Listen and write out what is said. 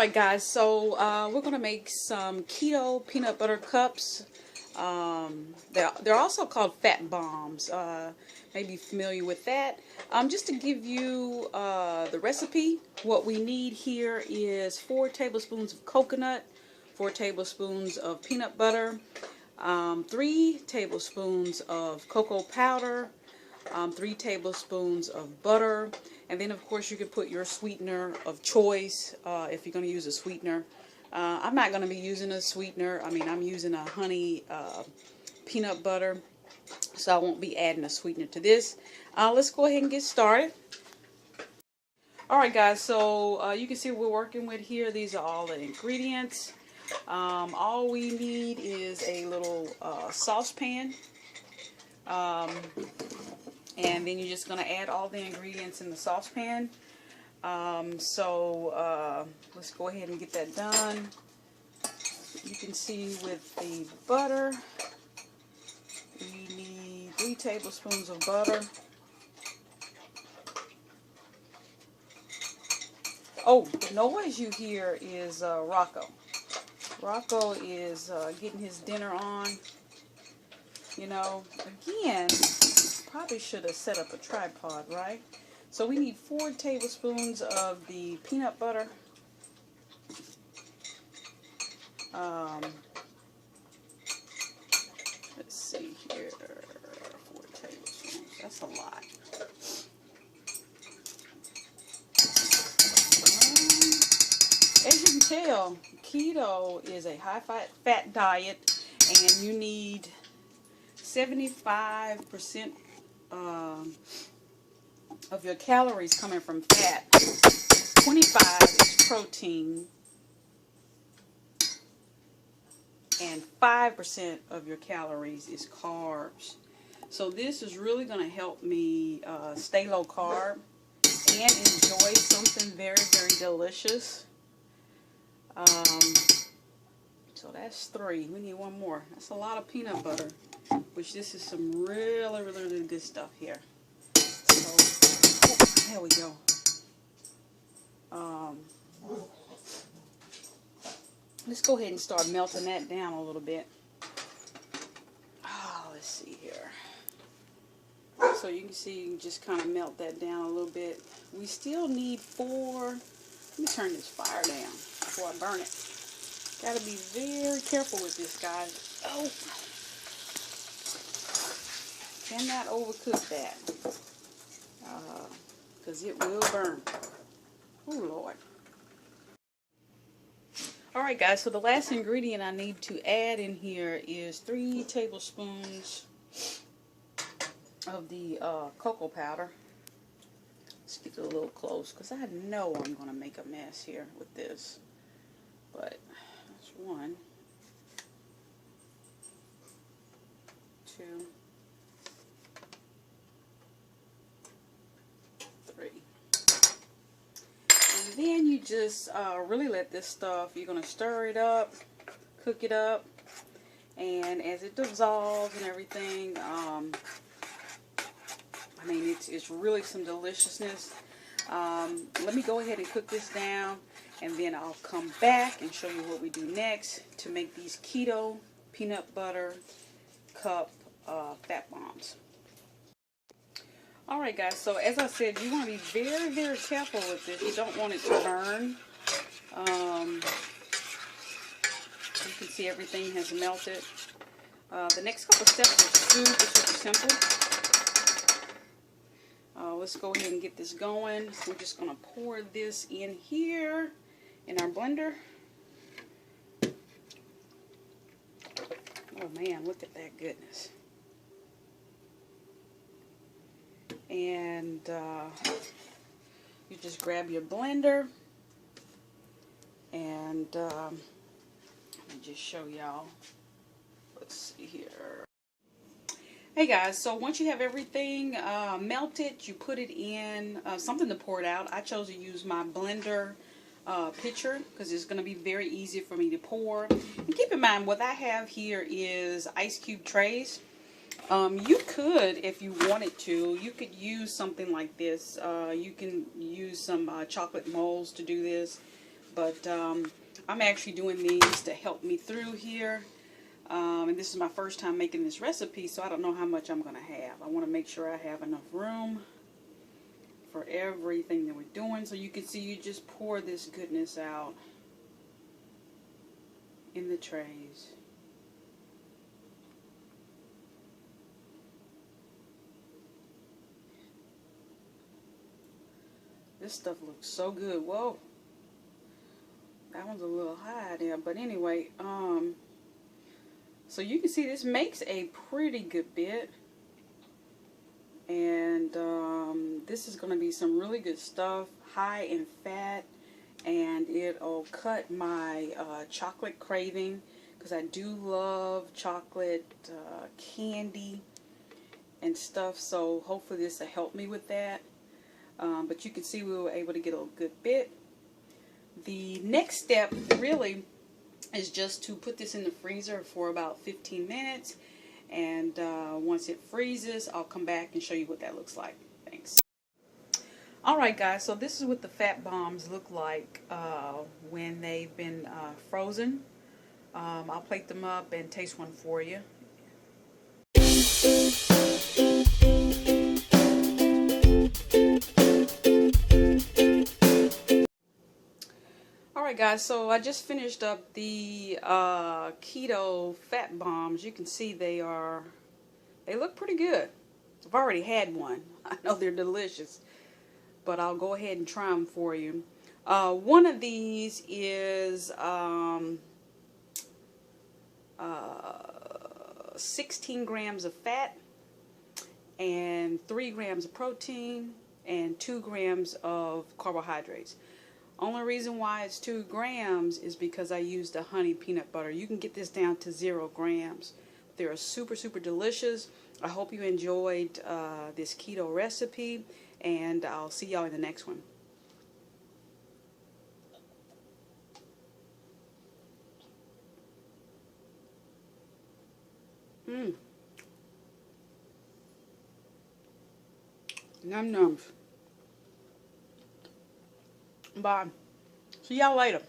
Alright guys, so we're going to make some keto peanut butter cups. They're also called fat bombs. Maybe familiar with that. Just to give you the recipe, what we need here is 4 tablespoons of coconut, 4 tablespoons of peanut butter, 3 tablespoons of cocoa powder, 3 tablespoons of butter, and then of course you can put your sweetener of choice if you're going to use a sweetener. I'm not going to be using a sweetener. I mean, I'm using a honey peanut butter, so I won't be adding a sweetener to this. Let's go ahead and get started. Alright guys, so you can see what we're working with here. These are all the ingredients. All we need is a little saucepan. And then you're just going to add all the ingredients in the saucepan. Let's go ahead and get that done. You can see with the butter, we need 3 tablespoons of butter. Oh, the noise you hear is Rocco. Rocco is getting his dinner on. You know, again, probably should have set up a tripod, right? So we need 4 tablespoons of the peanut butter. Let's see here, 4 tablespoons. That's a lot. As you can tell, keto is a high-fat diet, and you need 75% of your calories coming from fat, 25 is protein, and 5% of your calories is carbs. So this is really going to help me stay low carb and enjoy something very, very delicious. So that's 3. We need 1 more. That's a lot of peanut butter, which this is some really, really, really good stuff here. So, there we go. Let's go ahead and start melting that down a little bit. Let's see here. So you can see, you can just kind of melt that down a little bit. We still need 4. Let me turn this fire down before I burn it. Got to be very careful with this, guys. Oh, cannot overcook that, because it will burn. Oh Lord. Alright guys, so the last ingredient I need to add in here is 3 tablespoons of the cocoa powder. Let's get it a little close, because I know I'm going to make a mess here with this. But that's 1, 2, 3. And then you just really let this stuff, you're going to stir it up, cook it up, and as it dissolves and everything, I mean, it's really some deliciousness. Let me go ahead and cook this down, and then I'll come back and show you what we do next to make these keto peanut butter cup fat bombs. Alright guys, so as I said, you want to be very, very careful with this. You don't want it to burn. You can see everything has melted. The next couple steps are super, super simple. Let's go ahead and get this going. We're just going to pour this in here in our blender. Oh man, look at that goodness. And you just grab your blender, and let me just show y'all. Let's see here. Hey guys, so once you have everything melted, you put it in something to pour it out. I chose to use my blender pitcher because it's going to be very easy for me to pour. And keep in mind, what I have here is ice cube trays. You could, if you wanted to, you could use something like this. You can use some chocolate molds to do this. but I'm actually doing these to help me through here. And this is my first time making this recipe, so I don't know how much I'm going to have. I want to make sure I have enough room for everything that we're doing. So you can see, you just pour this goodness out in the trays. This stuff looks so good. Whoa. That one's a little high there, but anyway, so you can see this makes a pretty good bit, and this is going to be some really good stuff, high in fat, and it'll cut my chocolate craving, because I do love chocolate candy and stuff, so hopefully this will help me with that. But you can see we were able to get a good bit. The next step really is just to put this in the freezer for about 15 minutes, and once it freezes, I'll come back and show you what that looks like. Thanks. Alright guys, so this is what the fat bombs look like when they've been frozen. I'll plate them up and taste one for you. Alright guys, so I just finished up the keto fat bombs. You can see they look pretty good. I've already had one. I know they're delicious, but I'll go ahead and try them for you. One of these is 16 grams of fat and 3 grams of protein and 2 grams of carbohydrates. Only reason why it's 2 grams is because I used a honey peanut butter. You can get this down to 0 grams. They're super, super delicious. I hope you enjoyed this keto recipe, and I'll see y'all in the next one. Num nums. Bye. See y'all later.